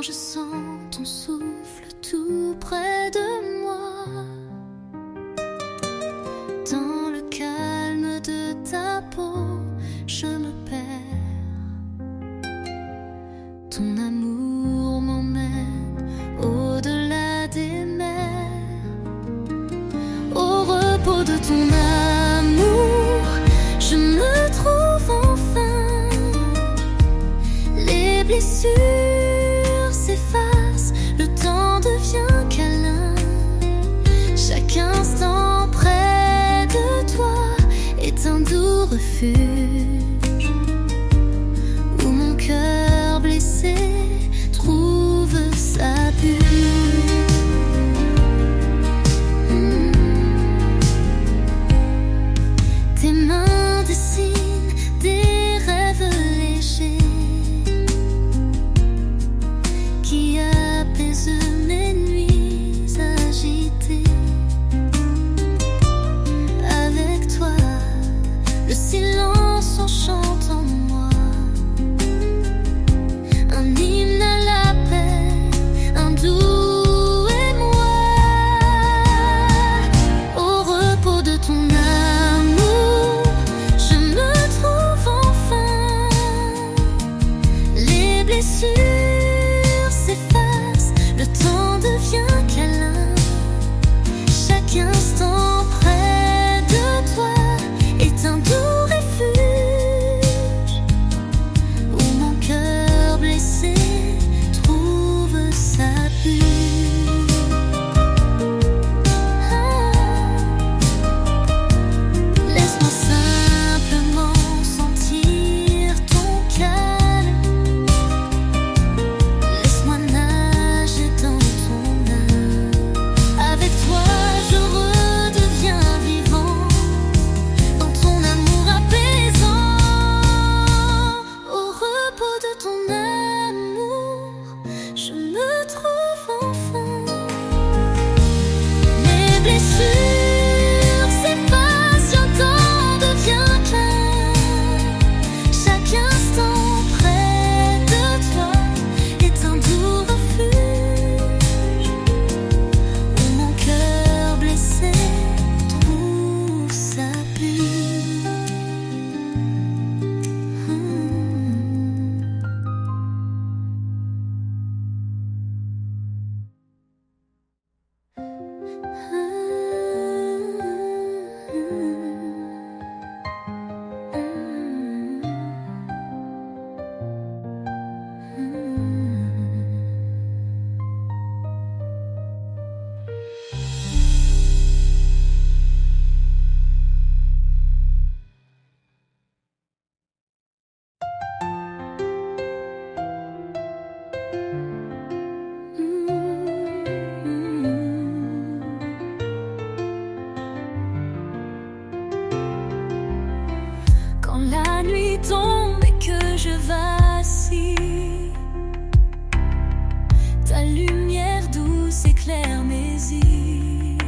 quand je sens ton souffle tout près de moi. Dans le calme de ta peau, je me perds. Ton amour m'emmène au-delà des mers. Au repos de ton amour, je me trouve enfin. Les blessures s'effacent, le temps devient câlin. Chaque instant près de toi est un doux refuge, où mon cœur blessé trouve sa bulle. Tes mains dessinent des rêves légers qui apaisent mes nuits agitées. Avec toi, le silence enchante en moi un hymne à la paix, un doux émoi. Au repos de ton amour, je me trouve enfin. Les blessures s'effacent, le temps devient câlin. Chaque instant près de toi est un doux refuge, où mon cœur blessé trouve sa bulle. Laisse-moi simplement sentir ton calme. Laisse-moi nager dans ton âme. Avec toi, je redeviens vivant, dans ton amour apaisant. Au repos de ton amour, je me trouve enfin. Les blessures s'effacent, le temps devient plein. Chaque instant près de toi est un doux refuge, où mon cœur blessé trouve sa bulle. Quand la nuit tombe et que je vacille, ta lumière douce éclaire mes îles.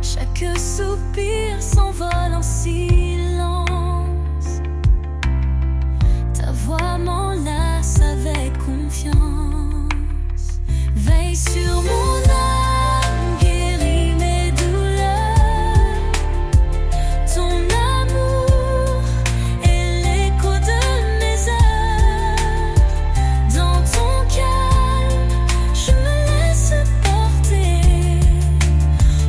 Chaque soupir s'envole en silence. Ta voix m'enlace avec confiance. Veille sur mon âme, guéris mes douleurs. Ton amour est l'écho de mes heures. Dans ton calme, je me laisse porter.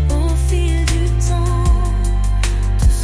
Au fil du temps, tout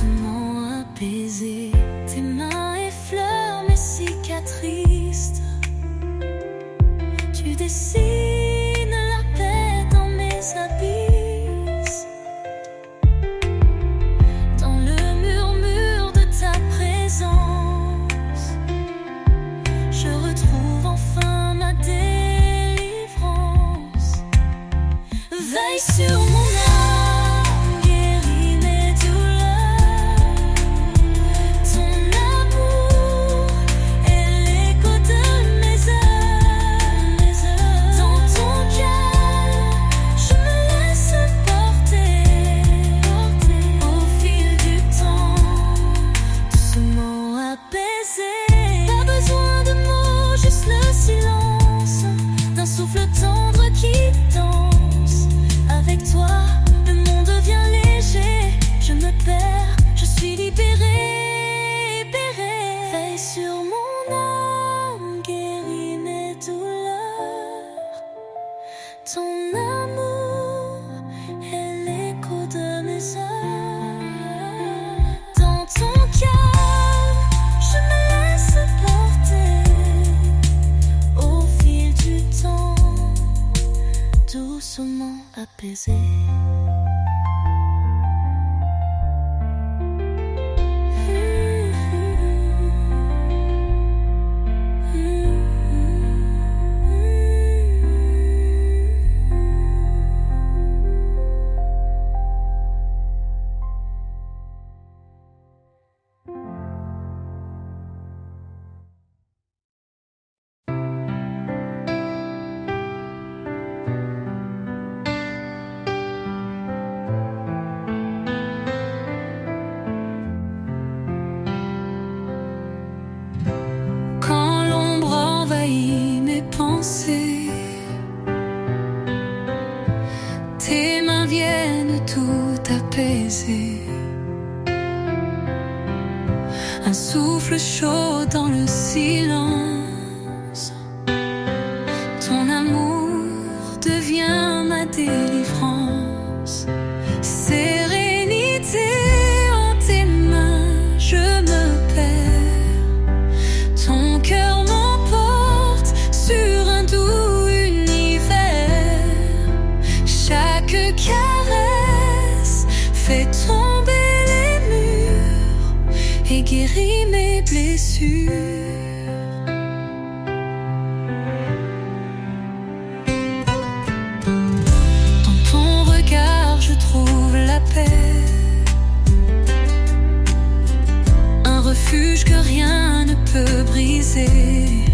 apaisé. Tes mains viennent tout apaiser. Un souffle chaud dans le silence. Ton amour devient ma délivrance. Sérénité en tes mains, je me perds. Ton cœur m'emporte sur un doux univers. Chaque caresse fait tomber les murs et guérit mes blessures. Dans ton regard, je trouve la paix. Un refuge que rien ne peut briser.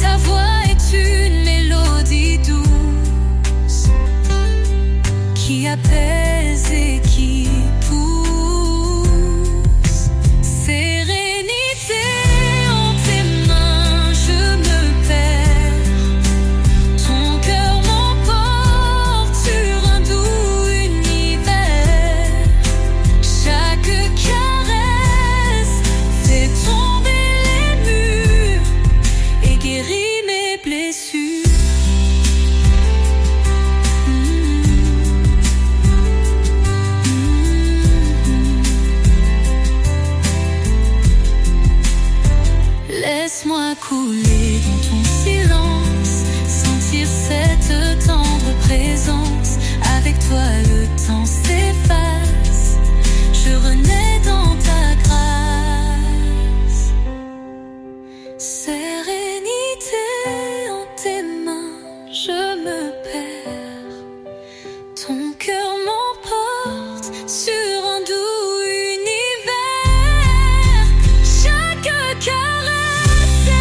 Ta voix est une mélodie douce qui apaise et qui pousse. Sérénité en tes mains, je me perds. Ton cœur m'emporte sur un doux univers. Chaque caresse fait tomber les murs et guérit mes blessures. Laisse-moi couler dans ton silence, sentir cette tendre présence. Avec toi le temps s'efface, je renais dans ta grâce. Sérénité en tes mains, je me perds. Ton cœur m'emporte sur un doux univers. Chaque caresse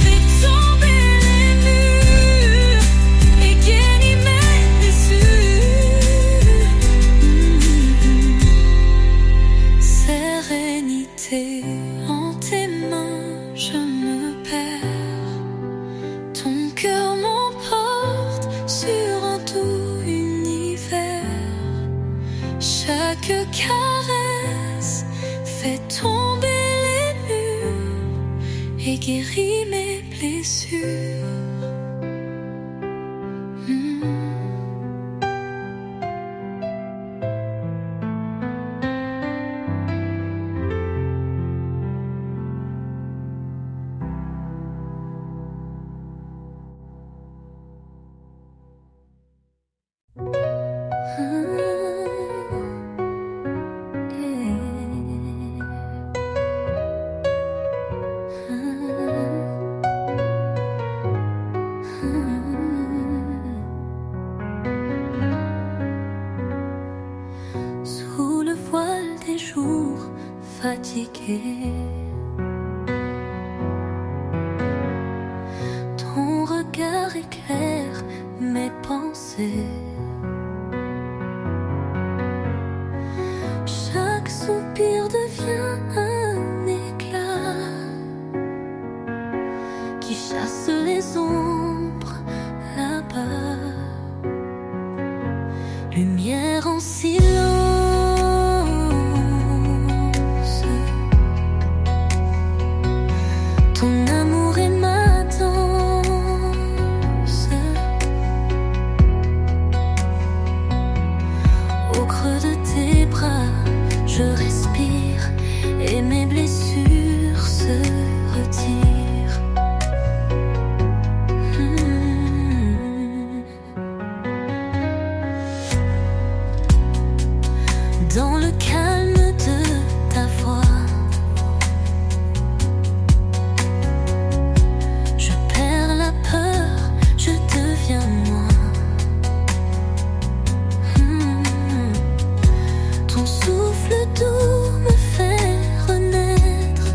fait tomber les murs et guérit mes blessures. Sérénité en tes mains, je me perds. Ton cœur m'emporte sur un doux univers. Chaque caresse fait tomber les murs et guérit mes blessures. Sous le voile des jours fatigués, ton regard éclaire mes pensées. Chaque soupir devient un éclat qui chasse les ombres là-bas. Lumière en silence, ton amour est ma danse. Au creux de tes bras, je respire et dans le calme de ta voix. Je perds la peur, je deviens moi. Ton souffle doux me fait renaître,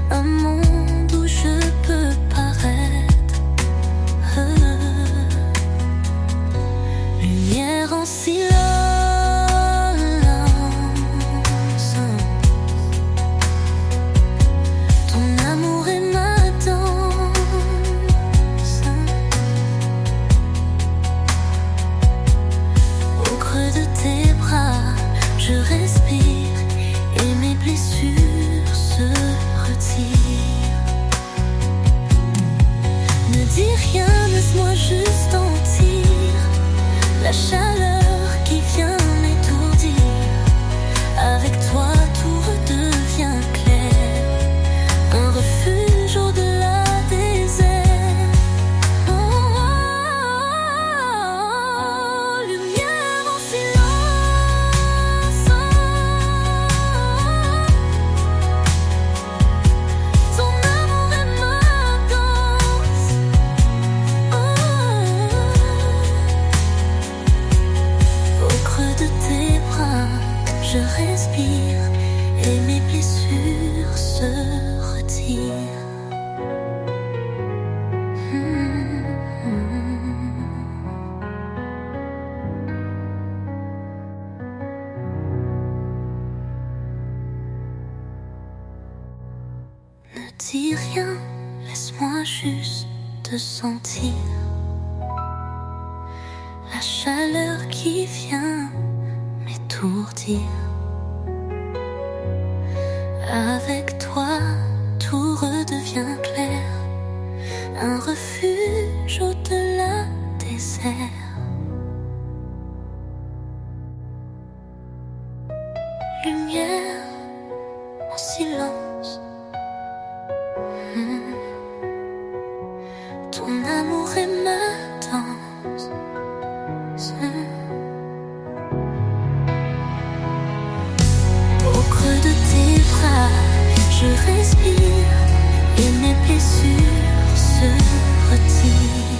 un monde où je peux paraître. Lumière en silence, ton amour est ma danse. Au creux de tes bras, je respire et mes blessures se retirent. Ne dis rien, laisse-moi juste sentir la chaleur qui vient m'étourdir. Avec toi tout redevient clair, un refuge au-delà des airs. Oh, oh, oh, lumière en silence, ton amour est ma danse. Au creux de tes bras, je respire et mes blessures se retirent. Ne dis rien, laisse-moi juste te sentir la chaleur qui vient m'étourdir. Avec toi, tout redevient clair, un refuge au-delà des airs. Lumière en silence, ton amour est ma danse. Au creux de tes bras, je respire et mes blessures se retirent.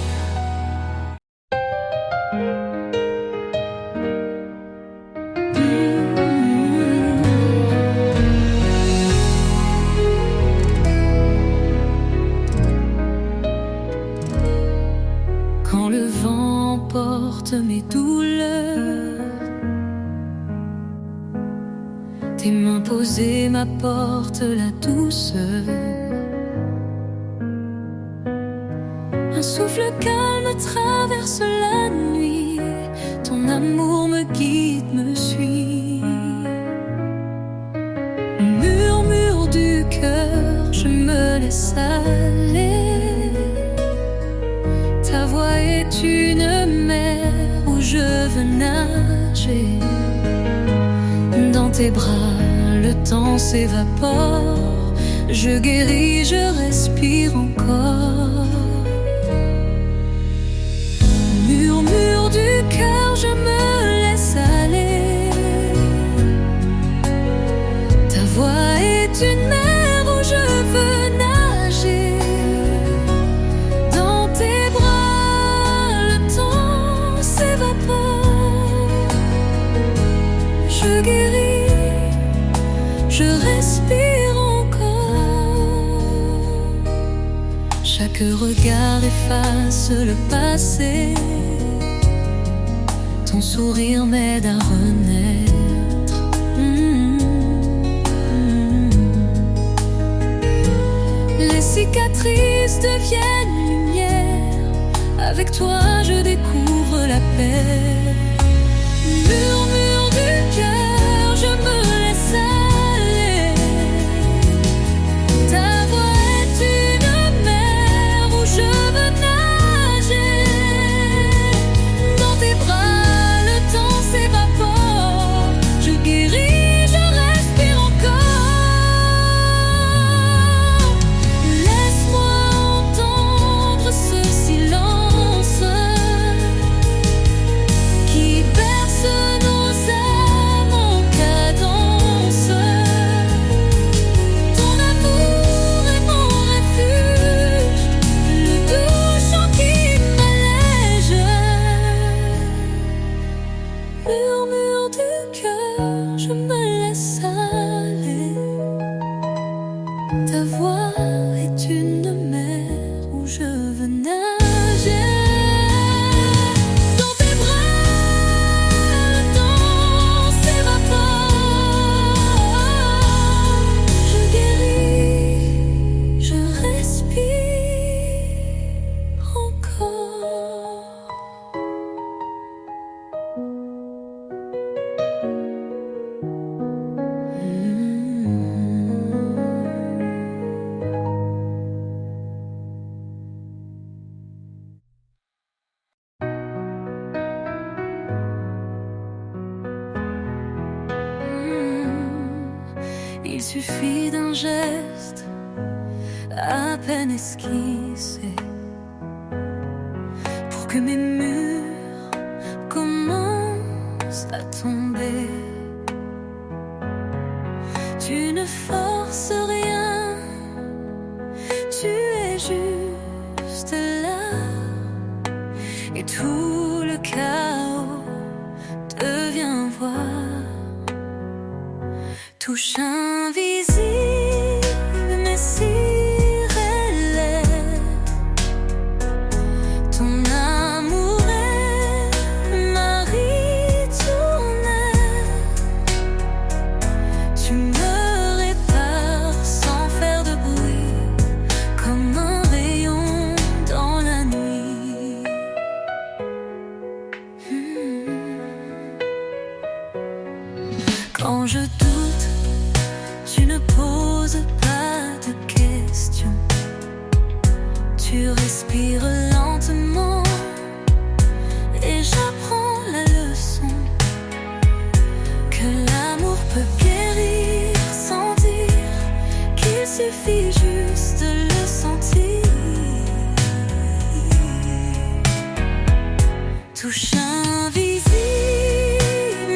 Quand le vent porte mes douleurs, tes mains posées m'apportent la douceur. Un souffle calme traverse la nuit, ton amour me guide, me suit. Au murmure du cœur, je me laisse aller. Ta voix est une mer où je veux nager. Dans tes bras, le temps s'évapore. Je guéris, je respire encore. Murmure du cœur, je me laisse aller. Ta voix est une mer où je veux nager. Dans tes bras, le temps s'évapore. Je guéris, je respire encore. Chaque regard efface le passé. Ton sourire m'aide à renaître. Les cicatrices deviennent lumière. Avec toi je découvre la paix. Murmure du cœur, je me laisse aller. Ta voix est une mer où je veux nager. Dans tes bras, le temps s'évapore. Je guéris, je respire encore. Laisse-moi entendre ce silence murmure du cœur, je me laisse aller. Ta voix est une mer où je veux nager. Dans tes bras, le temps s'évapore. Je guéris, je respire encore. Il suffit d'un geste à peine esquissé pour que mes murs commencent à tomber. Tu ne forces rien, tu es juste là, et tout le chaos devient voix. Touche invisible, mais si réel, ton amour est ma ritournelle. Tu me répares sans faire de bruit, comme un rayon dans la nuit. Quand je doute, tu ne poses pas de questions. Tu respires lentement et j'apprends la leçon que l'amour peut guérir sans dire qu'il suffit juste de le sentir. Touche invisible,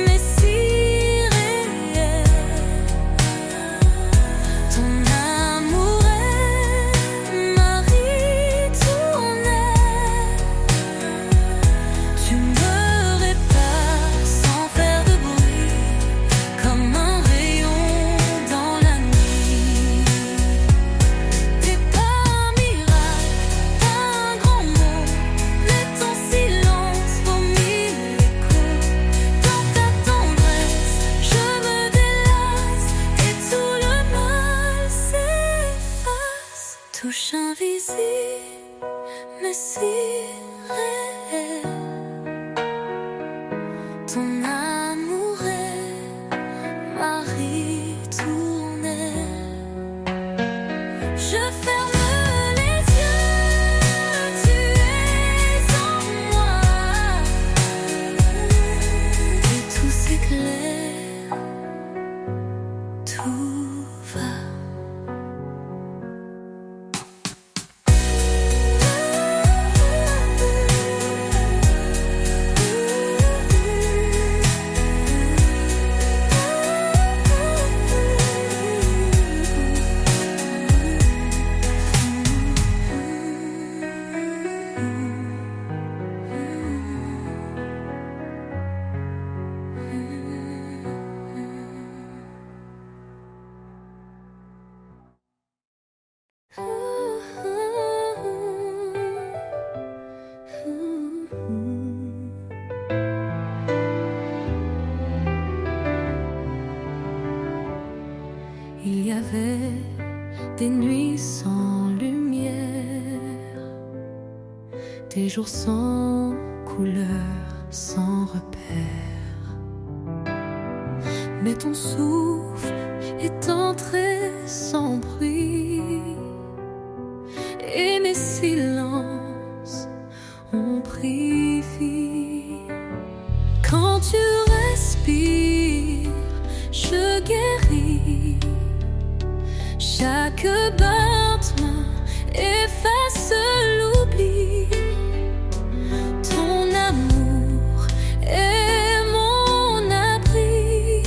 mais si réel. Ton amour est ma ritournelle. Tu me répares sans faire de bruit, comme un rayon dans la nuit. T'es pas un miracle, pas un grand mot, mais ton silence vaut mille échos. Dans ta tendresse, je me délasse et tout le mal s'efface. Touche invisible, mais si réel. Ton amour est ma ritournelle. Je ferme les yeux, tu es en moi, et tout s'éclaire, tout va. Il y avait des nuits sans lumière, des jours sans couleur, sans repère. Mais ton souffle est entré sans bruit, et mes silences ont pris vie. Quand tu respires, je guéris. Chaque battement efface l'oubli. Ton amour est mon abri.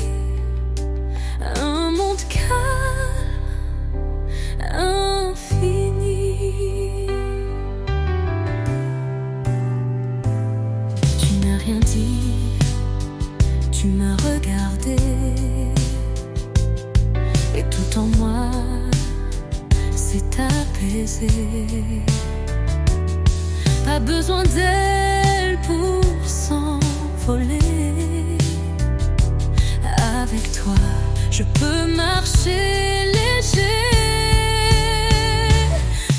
Un monde calme, infini. Tu n'as rien dit, passer. Pas besoin d'elle pour s'envoler. Avec toi, je peux marcher léger.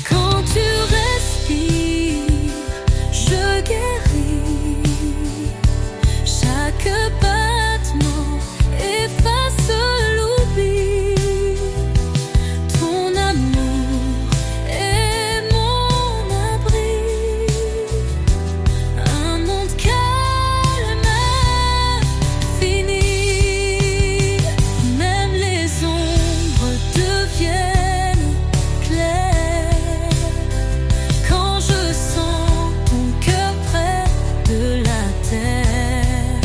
Quand tu respires, je guéris. Chaque battement efface l'oubli. Ton amour est mon abri. Un monde calme, infini. Même les ombres deviennent claires. Quand je sens ton cœur près de la terre.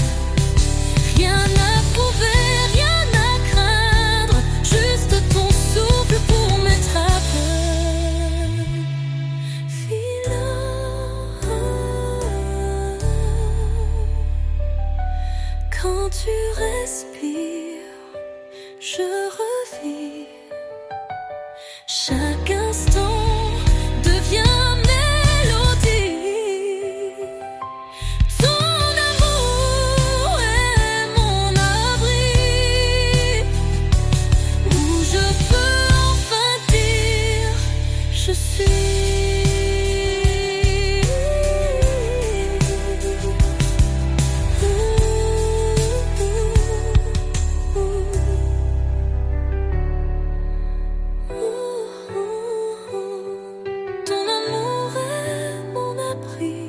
Rien à prouver, rien à craindre, juste ton souffle pour mettre à peur. Vilain. Quand tu respires, je revis. Chaque instant devient mélodie. Ton amour est mon abri, où je peux enfin dire je suis. Ton amour est mon abri,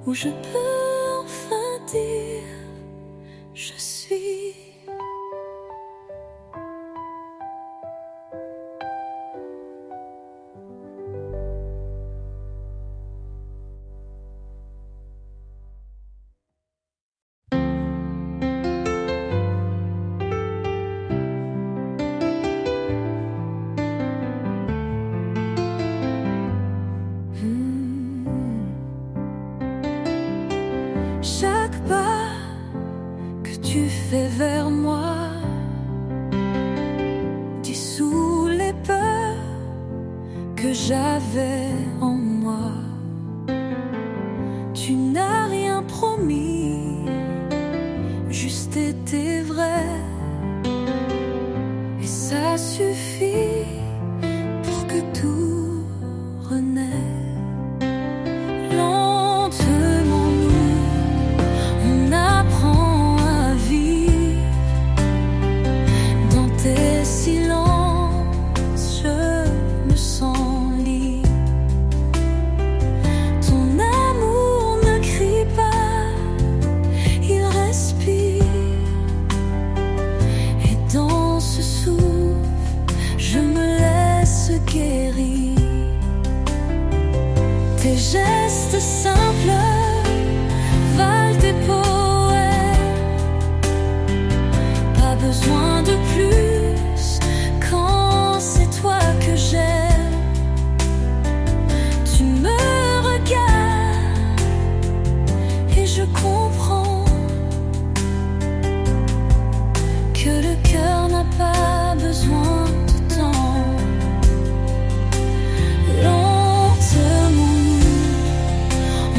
où je peux enfin dire je suis. Chaque pas que tu fais vers moi dissout les peurs que j'avais en moi. Tu n'as rien promis, juste été vrai, et ça suffit pour que tout renaisse. Lentement on apprend à vivre. Dans tes silences, je me sens libre. Ton amour ne crie pas, il respire. Et dans ce souffle, je me laisse guérir. Tes gestes simples valent des poèmes. Pas besoin de plus quand c'est toi que j'aime. Tu me regardes et je comprends que le cœur n'a pas besoin de temps. Lentement,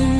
on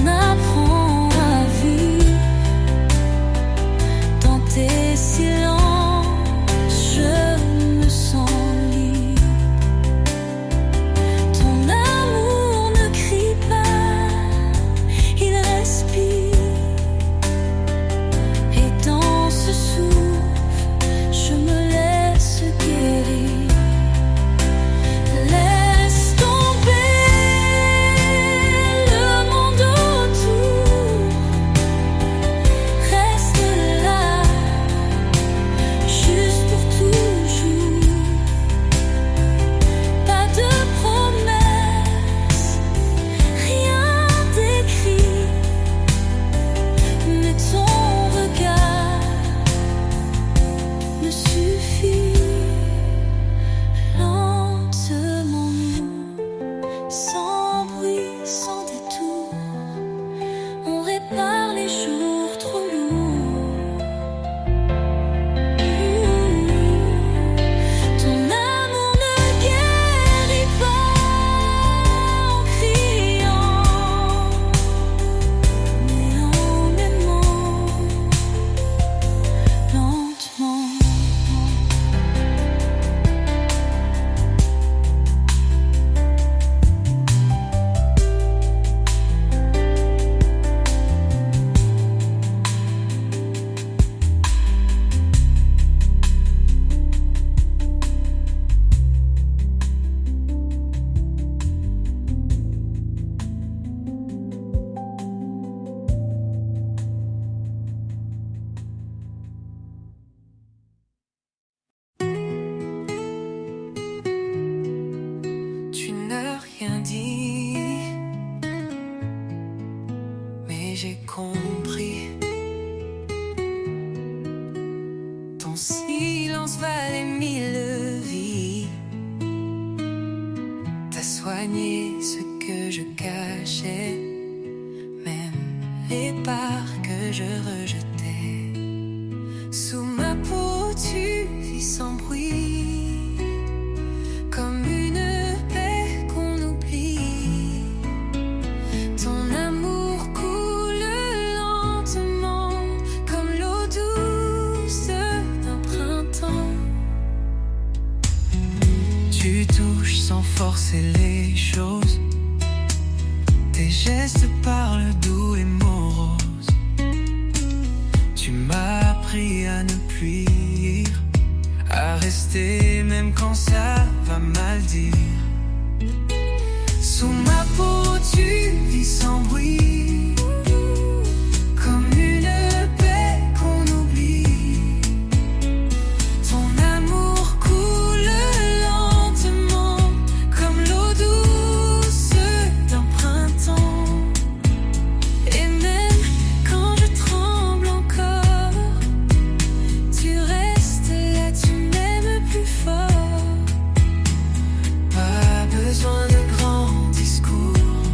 Ton silence valait 1000 vies. T'as soigné ce que je cachais, même les parts que je rejetais. Sous ma peau tu vis sans bruit, comme une paix qu'on oublie. Ton amour coule lentement, comme l'eau douce d'un printemps. Tu touches sans forcer les choses, tes gestes parlent doux et moroses. Tu m'as appris à ne fuir, à rester même quand ça va mal dire. Sous ma peau tu vis sans bruit, comme une paix qu'on oublie. Ton amour coule lentement, comme l'eau douce d'un printemps. Et même quand je tremble encore, tu restes là, tu m'aimes plus fort. Pas besoin de grands discours,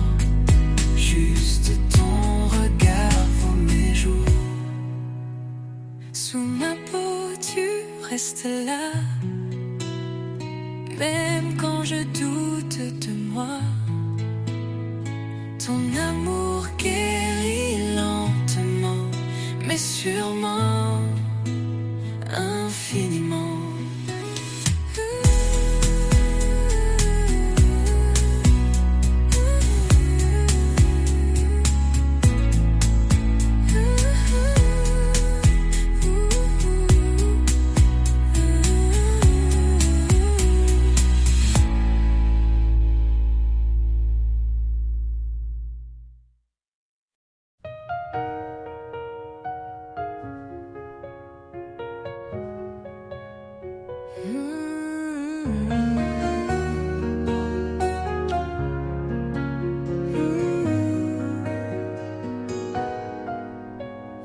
juste ton regard vaut mes jours. Sous ma peau tu restes là, même quand je doute de moi. Ton amour guérit lentement, mais sûrement infiniment.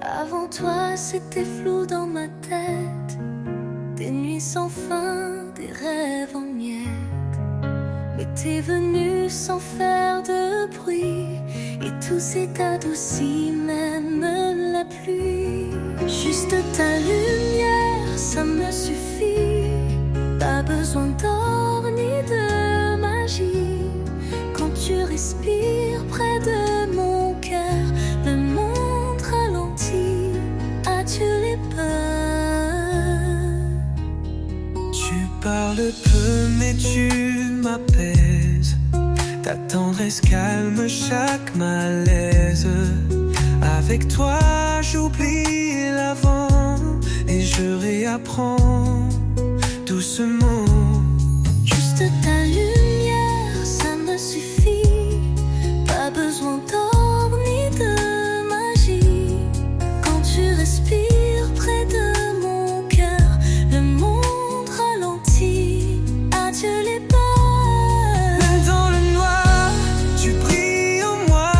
Avant toi, c'était flou dans ma tête, des nuits sans fin, des rêves en miettes. Mais t'es venu sans faire de bruit, et tout s'est adouci, même la pluie. Juste ta lumière, ça me suffit. Pas besoin d'or ni de magie. Quand tu respires près de mon cœur, le monde ralentit. As-tu les peurs? Tu parles peu mais tu m'apaises. Ta tendresse calme chaque malaise. Avec toi j'oublie l'avant et je réapprends doucement. Juste ta lumière, ça me suffit. Pas besoin d'or ni de magie. Quand tu respires près de mon cœur, le monde ralentit. Adieu les peurs. Même dans le noir, tu brilles en moi,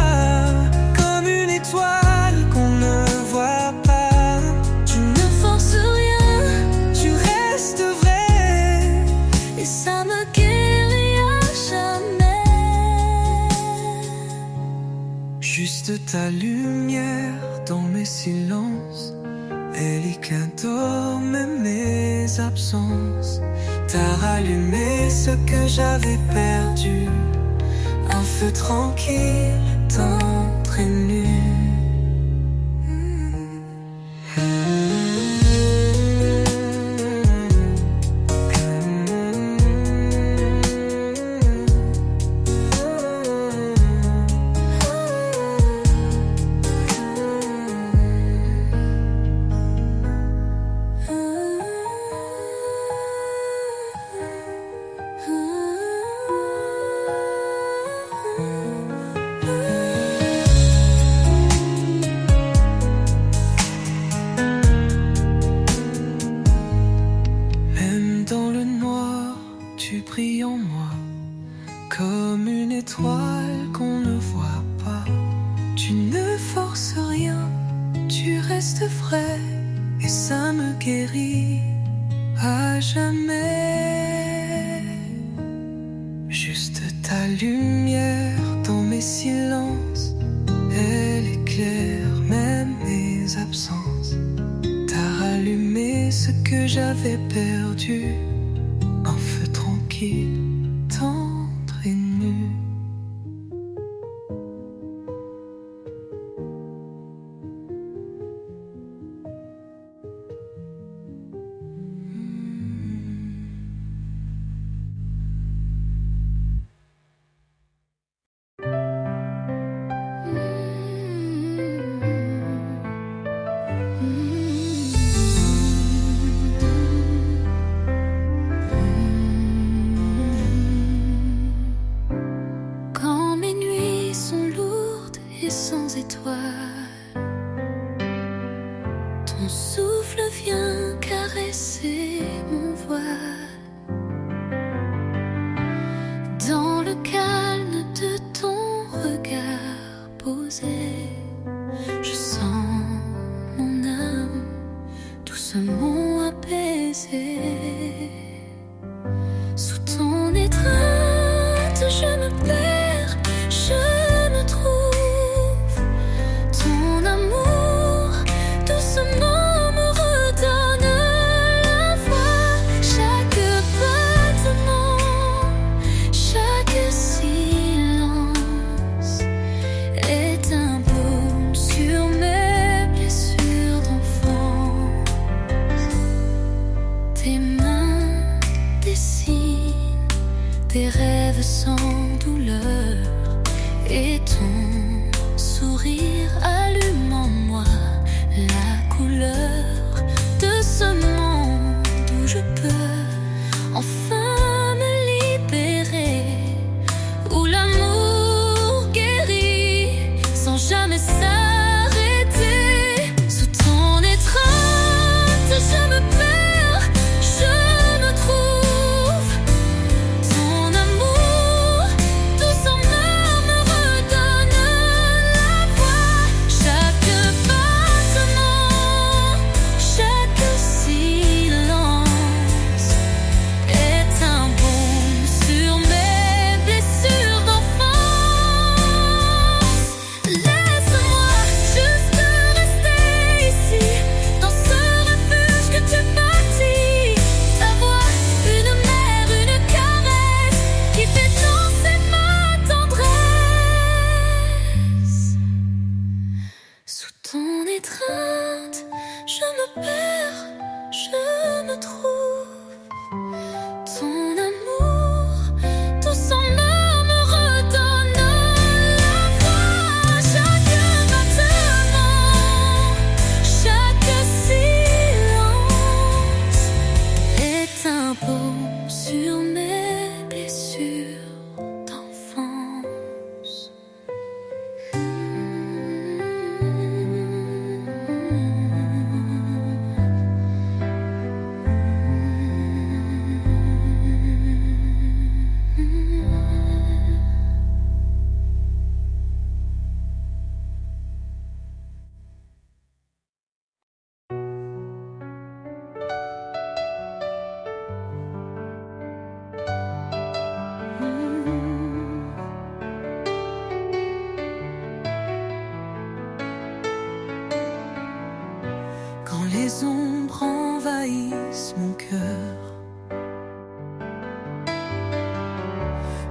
comme une étoile qu'on ne voit pas. Tu ne forces rien, Tu restes vrai, et ça me guérit à jamais. juste ta lumière dans mes silences. Elle adore même mes absences. T'as rallumé ce que j'avais perdu, un feu tranquille, tendre et nu. Même dans le noir, tu brilles en moi, comme une étoile qu'on ne voit pas. Tu ne forces rien, tu restes vrai, et ça me guérit à jamais. Juste ta lumière dans mes silences, elle éclaire même mes absences. T'as rallumé ce que j'avais perdu, un feu tranquille, tendre et nu. Quand mes nuits sont lourdes et sans étoiles, ton souffle vient caresser mon voile. Dans le calme de ton regard posé, je sens mon âme doucement apaisée. Sous ton étreinte, je me perds, je me trouve. Ton amour doucement me redonne la voix. Chaque battement, chaque silence est un baume sur mes blessures d'enfance. Tes mains dessinent des rêves sans douleur, et ton sourire allume en moi la couleur de ce monde où je peux enfin me libérer, où l'amour guérit sans jamais s'arrêter. Sous ton étreinte, je me perds, je me trouve. Ton amour doucement me redonne la voix. Chaque battement, chaque silence est un baume sur mes blessures d'enfance. Laisse-moi juste rester ici, dans ce refuge que tu bâtis. Ta voix, une mer, une caresse qui fait danser ma tendresse. Sous ton étreinte, je me perds, je me trouve. Ton amour doucement me redonne la voix. Chaque battement, chaque silence est un baume sur mes blessures d'enfance. Quand les ombres envahissent mon cœur,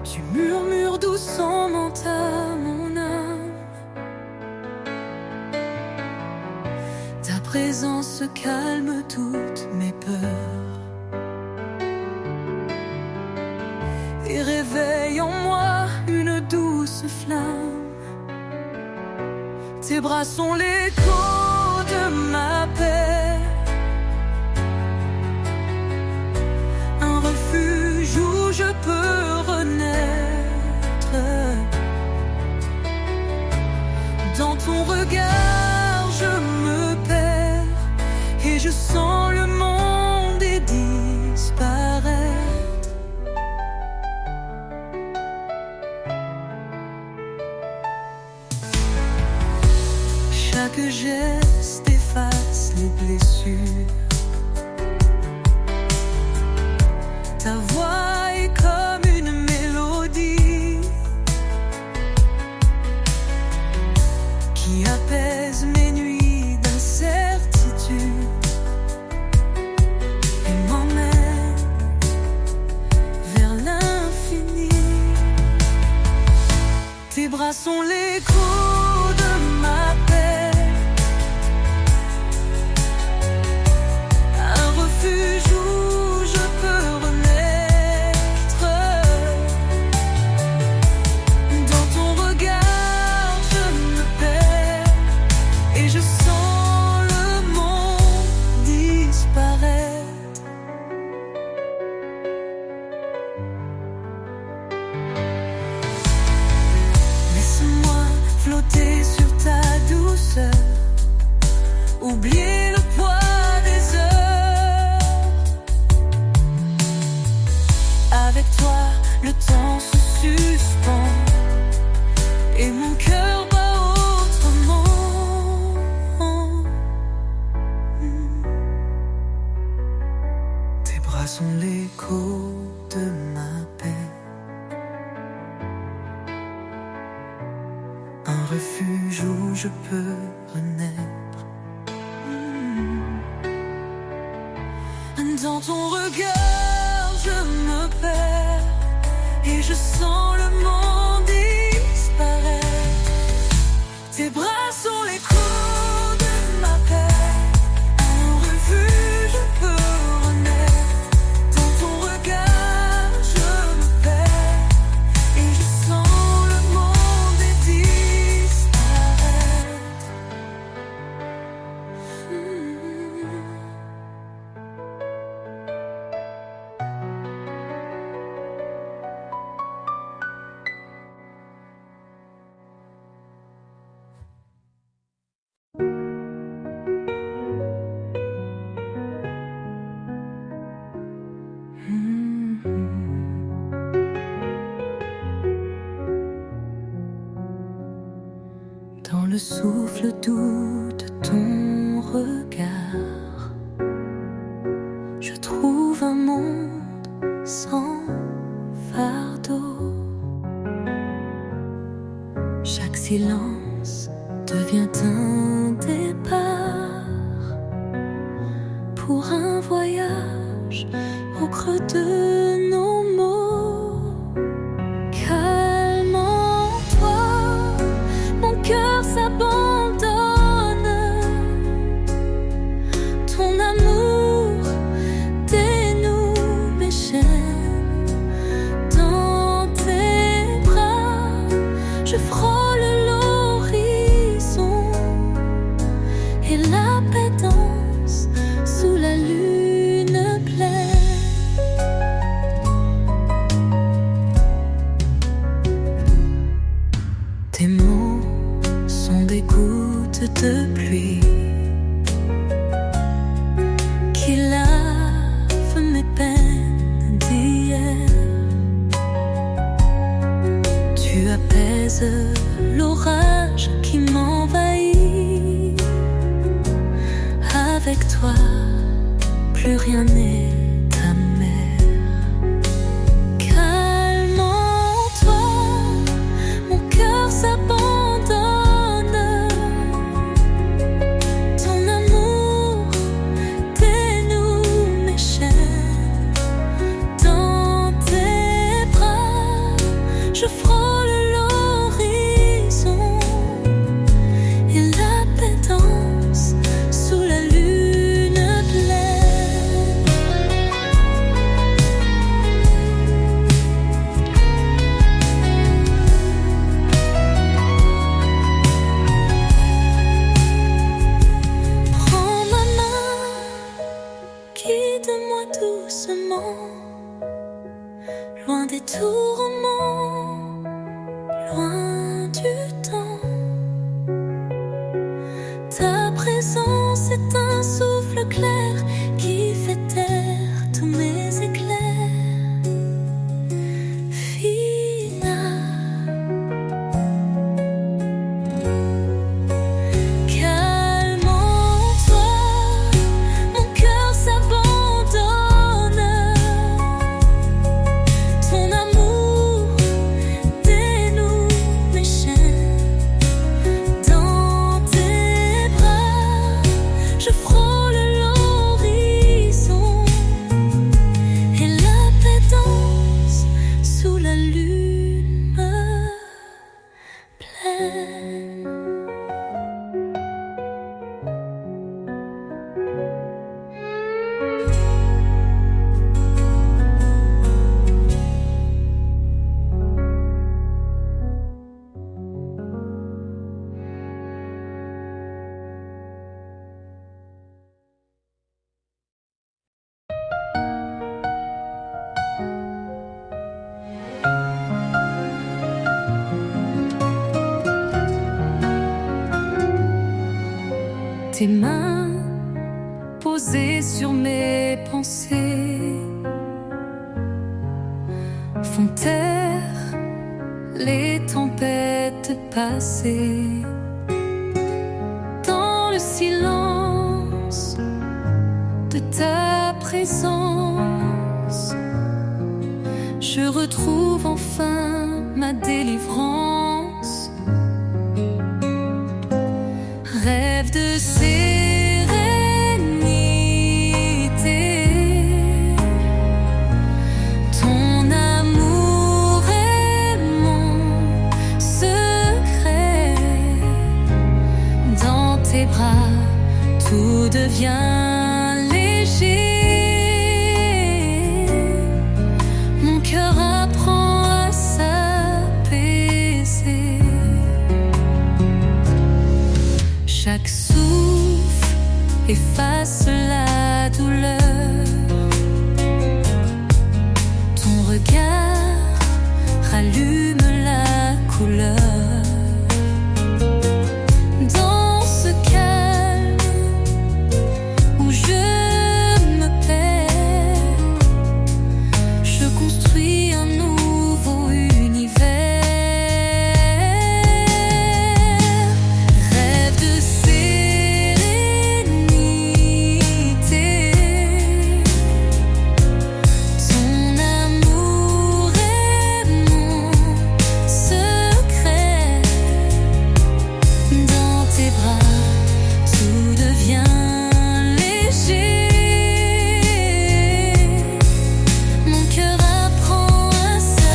tu murmures doucement à mon âme. Ta présence calme toutes mes peurs et réveille en moi une douce flamme. Tes bras sont l'écho de ma paix, un refuge où je peux renaître. Dans ton regard je me perds et je sens le monde disparaître. Chaque geste efface les blessures bras sont l'écho de ma paix, un refuge où je peux renaître. Dans ton regard, je me perds et je sens le monde disparaître. Tes bras sont l'écho de ma paix, un refuge, je peux renaître. Dans ton regard, je me perds et je sens le monde disparaître. Dans le souffle doux de ton regard, je trouve un monde sans fardeau. Chaque silence devient un départ pour un voyage au creux de nos mots. Calme en toi, mon cœur s'abandonne. Ton amour dénoue mes chaînes. Dans tes bras, je frôle l'horizon et la paix danse sous la lune pleine. Tes mots sont des gouttes de pluie qui lavent mes peines d'hier. Tu apaises l'orage qui m'envahit. Avec toi, plus rien n'est amer. Calme en toi, mon cœur s'abandonne. Ton amour dénoue mes chaînes. Dans tes bras, je frôle l'horizon et la paix danse sous la lune pleine. Prends ma main, guide-moi doucement, loin des tourments, loin du temps. Ta présence est un souffle clair qui fait taire tous mes éclairs. Final, calme en toi, mon cœur s'abandonne. Ton amour dénoue mes chaînes. Dans tes bras, je frôle l'horizon et la paix danse sous la lune pleine. Tes mains posées sur mes pensées font taire les tempêtes passées. Dans le silence de ta présence, silence, je retrouve enfin ma délivrance. Rêve de sérénité, ton amour est mon secret. Dans tes bras, tout devient léger. Mon cœur apprend à s'apaiser. Chaque souffle efface la douleur. Ton regard rallume la couleur. Dans ce calme où je me perds, je construis un nouveau univers. Rêve de sérénité, ton amour est mon secret. Dans tes bras, tout devient léger. Mon cœur apprend à s'apaiser.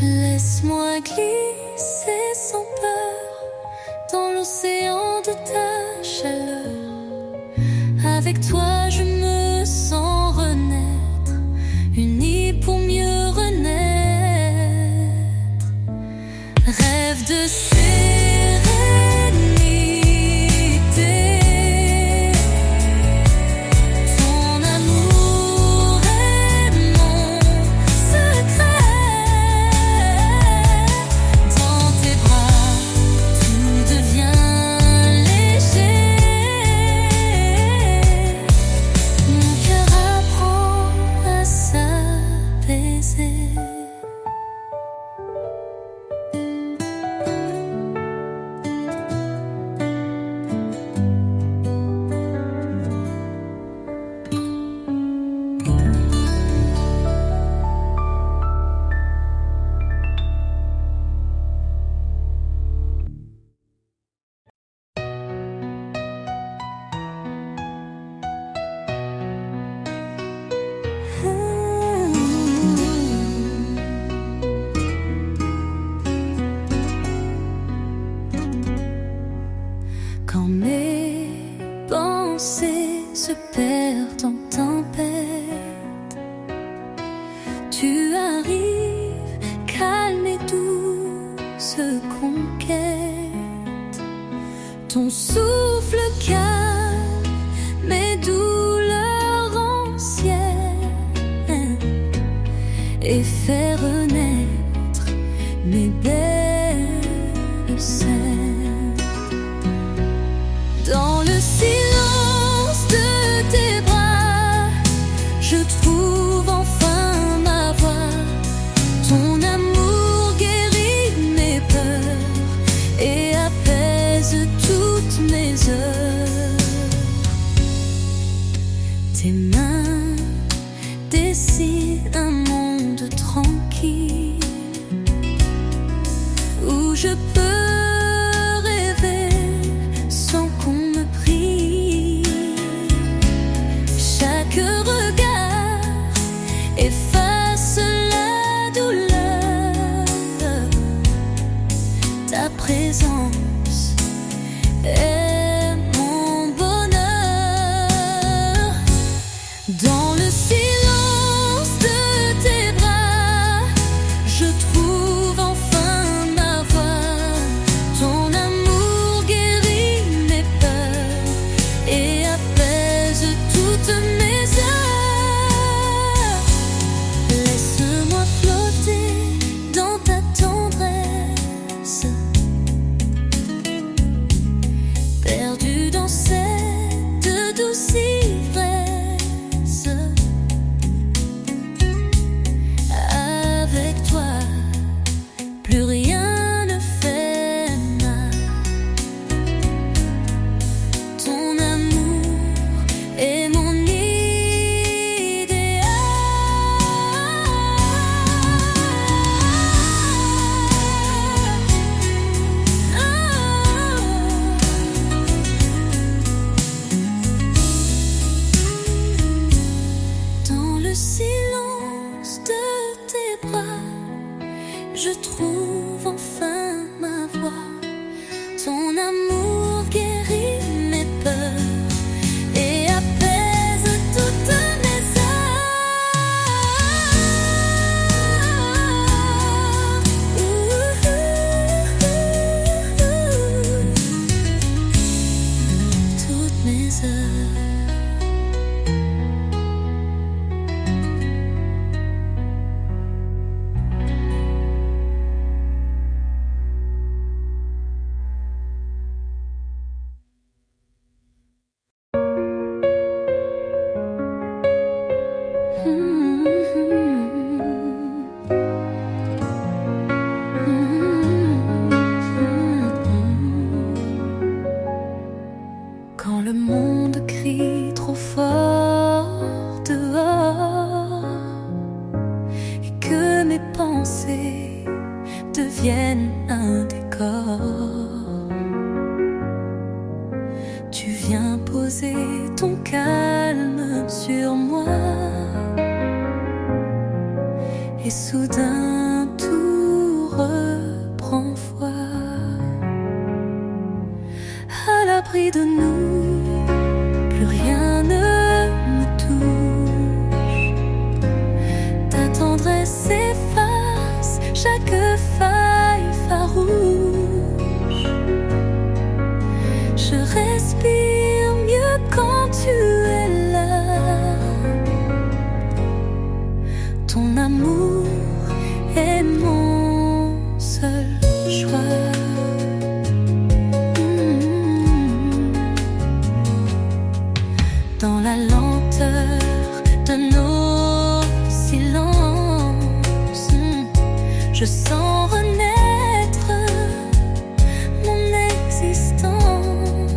Laisse-moi glisser sans peur dans l'océan de ta chaleur. Avec toi je me sens renaître, unis pour mieux renaître. Rêve de sérénité, ton amour est mon secret. Dans tes bras, tout devient léger. Mon cœur apprend à s'apaiser. Quand mes pensées se perdent en tempête, tu arrives, calme et douce conquête. Ton souffle calme mes douleurs anciennes et fait renaître mes belles scènes. Dans le silence de tes bras, je trouve enfin ma voix. Ton amour guérit mes peurs et apaise toutes mes heures. Tes mains dessinent un monde tranquille où je peux efface la douleur. Ta présence est mon bonheur. Dans le silence de tes bras, je trouve enfin ma voix. Ton amour guérit mes peurs et apaise toutes mes heures. Laisse-moi flotter dans ta tendresse, perdu dans cette douce ivresse. je trouve enfin ma voix. Ton amour guérit mes peurs et apaise toutes mes toutes mes heures. Quand le monde crie trop fort dehors et que mes pensées deviennent un décor, tu viens poser ton calme sur moi et soudain tout reprend foi. À l'abri de nous, plus rien ne me touche. Ta tendresse efface chaque faille farouche. Je respire mieux quand tu es là. Ton amour est mon seul choix. Dans la lenteur de nos silences, je sens renaître mon existence.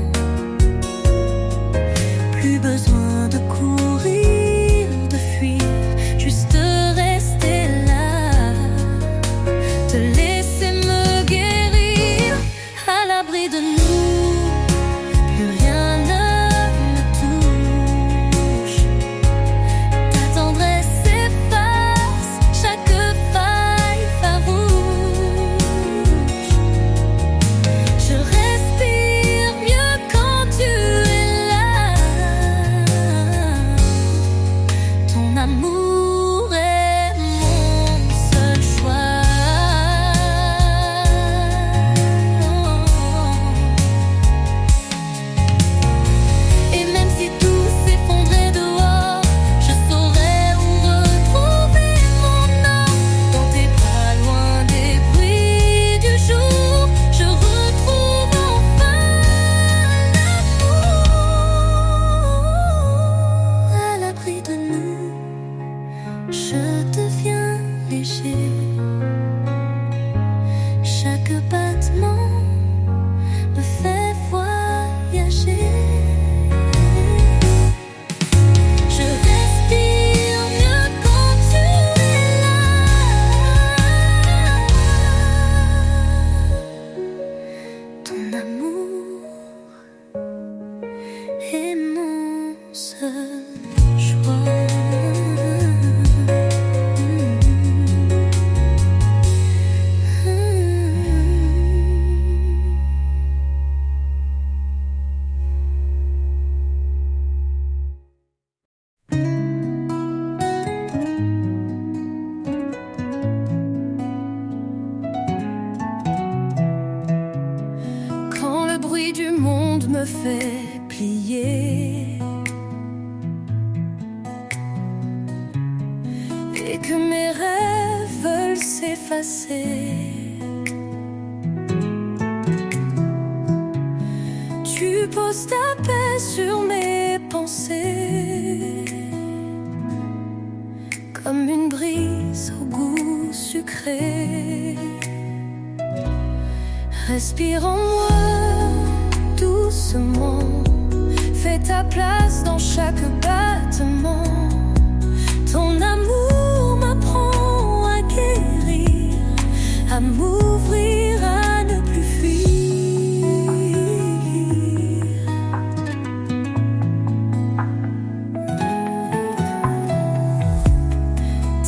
Plus besoin de courir, de fuir, juste rester là, te laisser me guérir. À l'abri de nous, plus rien ne me touche. Ta tendresse efface chaque faille farouche. Je respire mieux quand tu es là. Ton amour est mon seul choix. Et même si tout s'effondrait dehors, je saurais où retrouver mon or. Dans tes bras, loin des bruits du jour, je retrouve enfin l'amour. À l'abri de nous, je deviens léger. Chaque battement me fait voyager. Je respire mieux quand tu es là. Ton amour est mon seul choix. Quand le bruit du monde me fait plier et que mes rêves veulent s'effacer, tu poses ta paix sur mes pensées, comme une brise au goût sucré. Respire en moi doucement, fais ta place dans chaque battement. Ton amour m'apprend à guérir, à m'ouvrir, à ne plus fuir.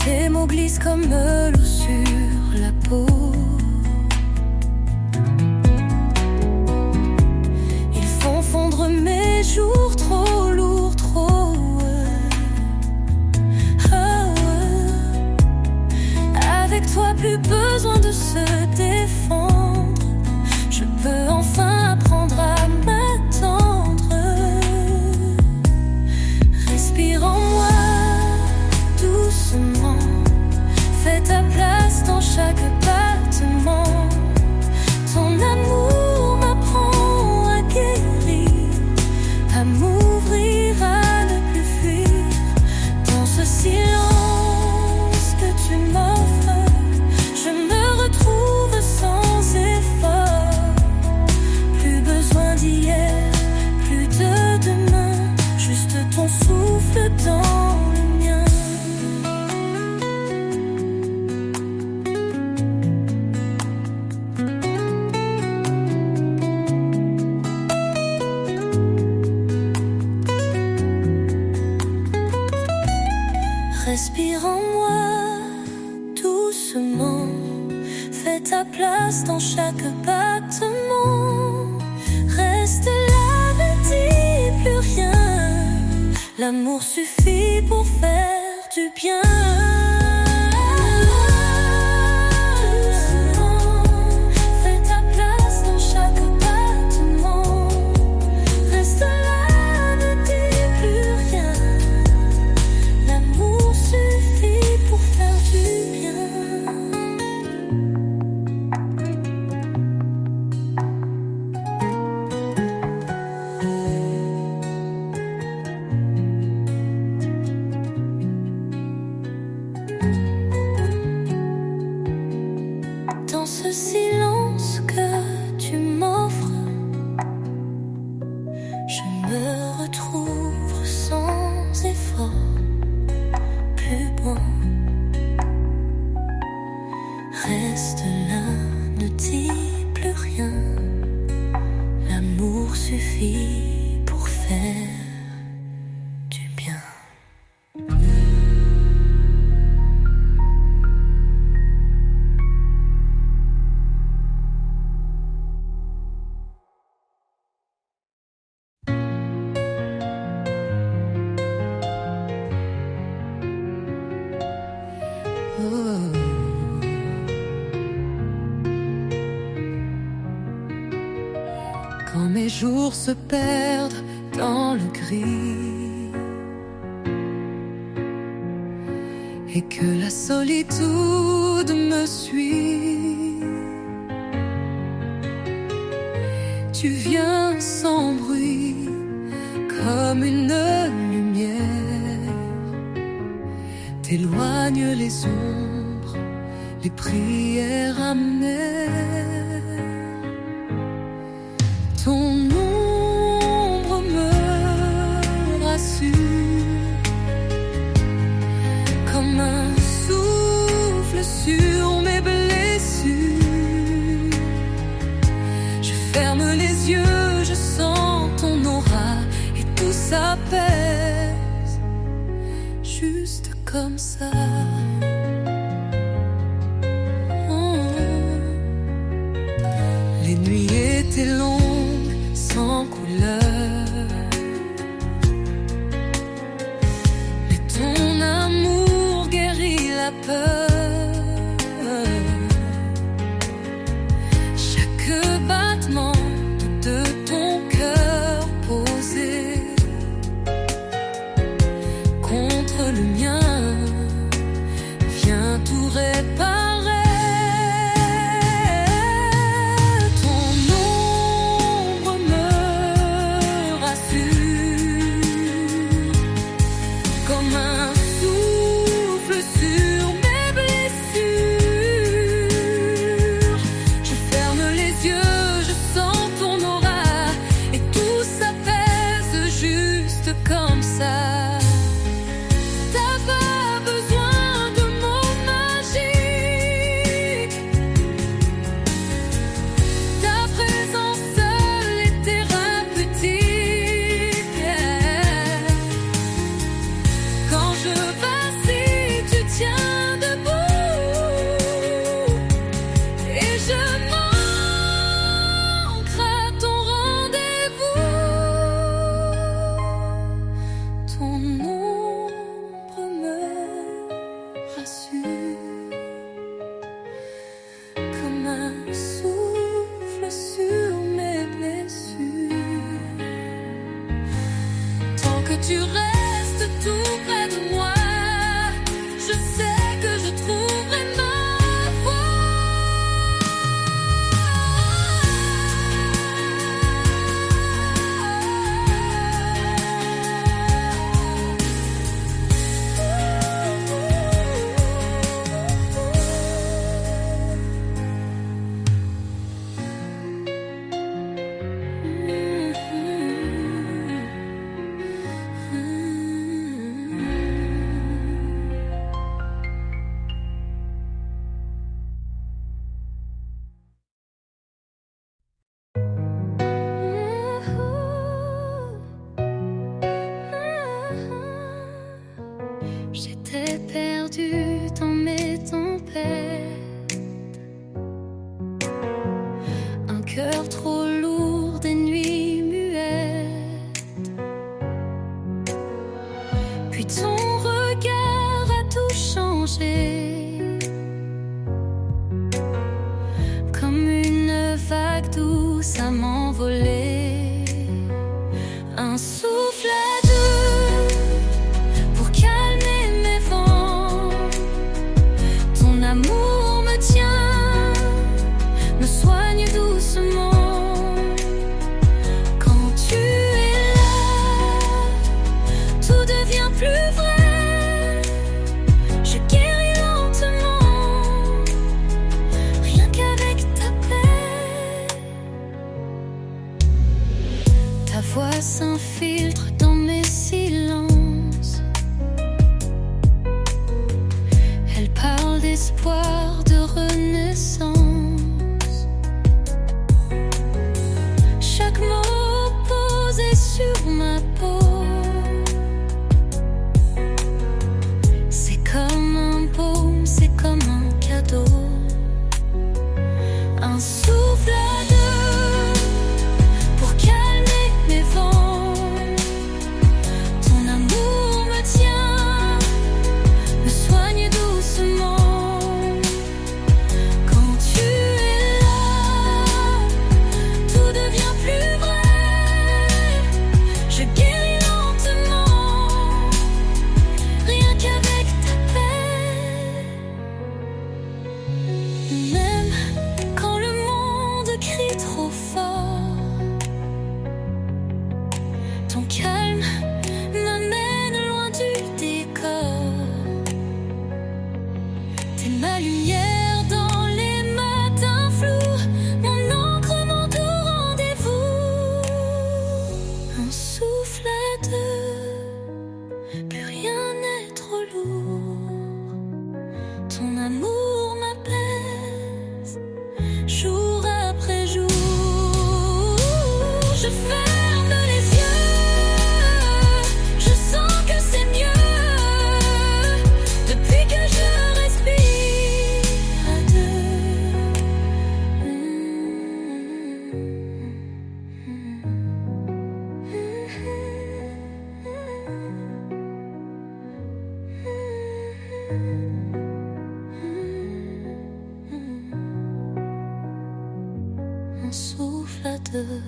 Tes mots glissent comme l'eau sur la peau, Respire en moi doucement, fais ta place dans chaque battement. Ton amour m'apprend à guérir, à m'ouvrir, à ne plus fuir. Dans ce silence que tu m'offres, je me retrouve sans effort. Plus besoin d'hier, plus de demain, juste ton souffle dans le mien. Respire en moi doucement, fais ta place dans chaque battement. Reste là, ne dis plus rien, l'amour suffit pour faire du bien. Doucement, fais ta place dans chaque battement. Reste là, ne dis plus rien, l'amour suffit pour faire du bien. Dans ce silence que tu m'offres, je me retrouve sans effort. Plus bon, reste là, ne dis plus rien, l'amour suffit pour faire du bien. Quand mes jours se perdent dans le gris et que la solitude me suit, tu viens sans bruit comme une lumière, t'éloignes les ombres, les prières amères. Ton ombre me rassure comme un souffle sur mes blessures. Je ferme les yeux, je sens ton aura et tout s'apaise juste comme ça. Les nuits étaient longues sans couleur, mais ton amour guérit la peur. Chaque battement de ton cœur posé contre le mien vient tout réparer. Comme ça, ta perdu dans mes tempêtes. Un cœur trop lourd, des nuits muettes. Puis ton regard a tout changé, comme une vague douce à m'envoler. Un souffle à deux pour calmer mes vents. Ton amour me tient, me soigne doucement. Quand tu es là, tout devient plus vrai. Je guéris lentement, rien qu'avec ta paix. Ta voix s'infiltre dans mes silences. Elle parle d'espoir, de renaissance. Chaque mot posé sur ma peau, c'est comme un baume, c'est comme un cadeau. Un souffle à deux pour calmer mes vents. Ton amour me tient, me soigne doucement. Quand tu es là, tout devient plus vrai. Je guéris lentement, rien qu'avec ta paix. Même quand le monde crie trop fort, ton calme m'amène loin du décor. T'es ma lumière dans les matins flous, mon encre, mon doux rendez-vous. Un souffle à deux, plus rien n'est trop lourd. Ton amour m'apaise, jour après jour. Je ferme les yeux, je sens que c'est mieux depuis que je respire à deux. Un souffle à deux.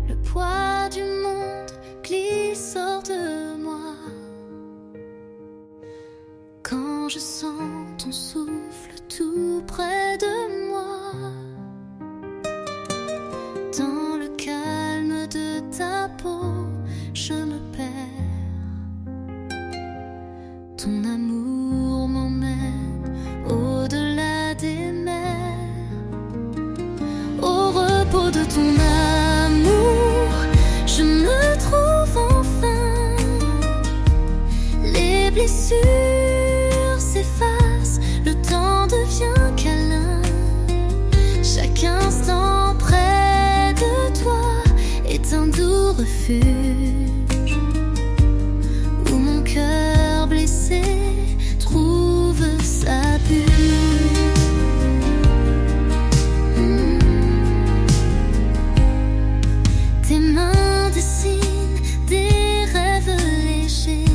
Le poids du monde glisse hors de moi quand je sens ton souffle tout près de moi. Dans le calme de ta peau, je me perds. Ton amour m'emmène au-delà des mers. Au repos de ton amour, je me trouve enfin. Les blessures s'effacent, le temps devient câlin. Chaque instant près de toi est un doux refuge, où mon cœur blessé trouve sa bulle. Tes mains dessinent des rêves légers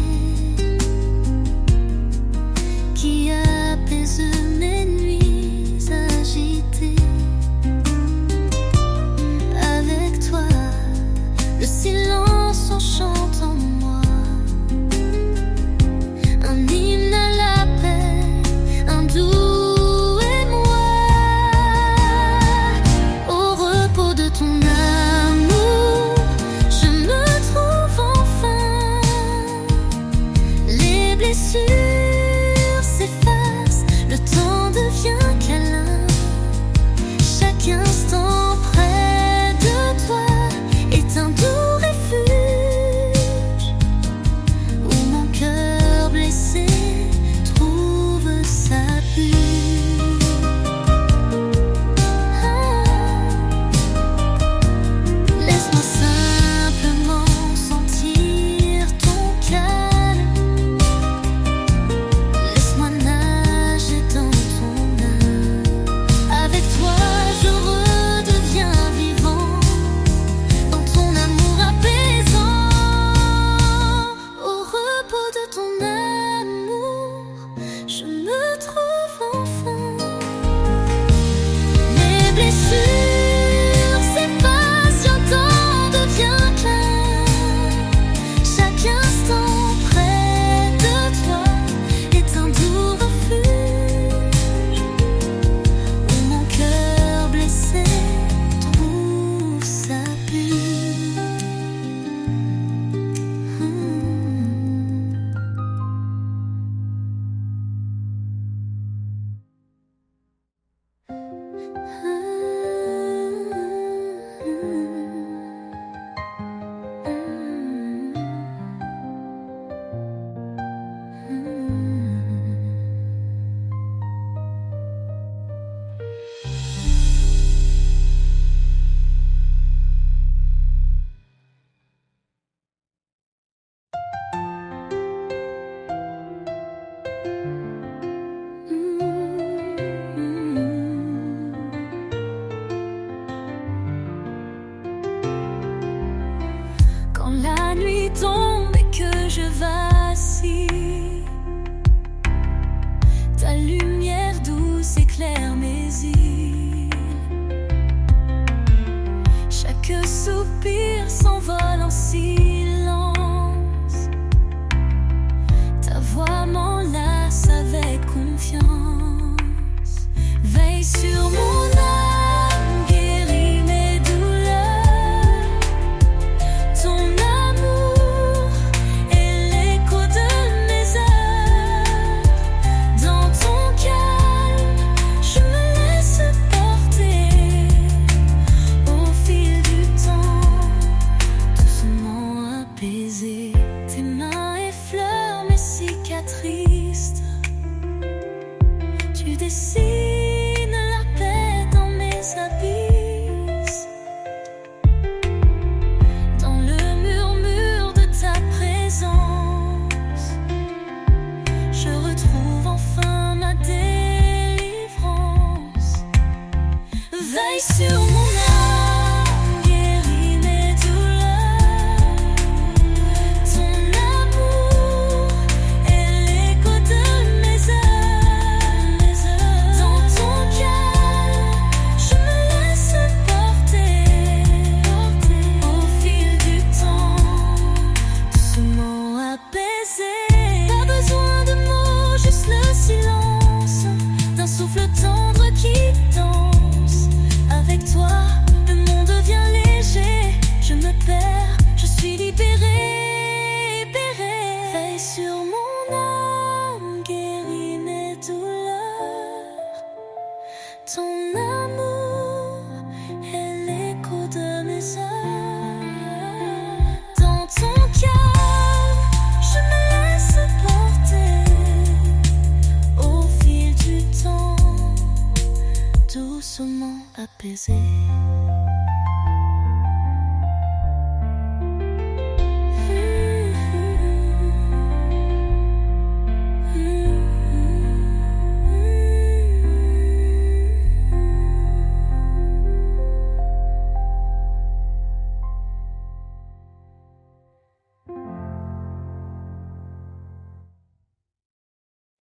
qui apaisent mes nuits agitées. Avec toi, le silence enchante en moi. Un hymne à la paix, un doux émoi. Au repos de ton amour, je me trouve enfin. Les blessures s'effacent, le temps devient câlin. Chaque instant près de toi est un qui tombe et que je vacille. Ta lumière douce éclaire mes îles. Chaque soupir s'envole en silence. Ta voix m'enlace avec confiance. Veille sur mon âme, guéris mes douleurs. Ton amour est l'écho de mes heures. Dans ton calme, je me laisse porter. Au fil du temps, doucement apaisé. Tes mains effleurent mes cicatrices. Tu dessines la paix dans mes abysses. Dans le murmure de ta présence, je retrouve enfin ma délivrance. Veille sur mon âme, guéris mes douleurs. Ton amour est l'écho de mes heures. Dans ton calme, je me laisse porter. Au fil du temps, doucement apaisé. Pas besoin de mots, juste le silence d'un souffle tendre qui danse. Avec toi, le monde devient léger. Je me perds, je suis libérée, libérée. Veille sur mon âme, guéris mes douleurs. Ton amour est l'écho de mes heures. Dans ton calme, je me laisse porter. Au fil du temps, doucement apaisé.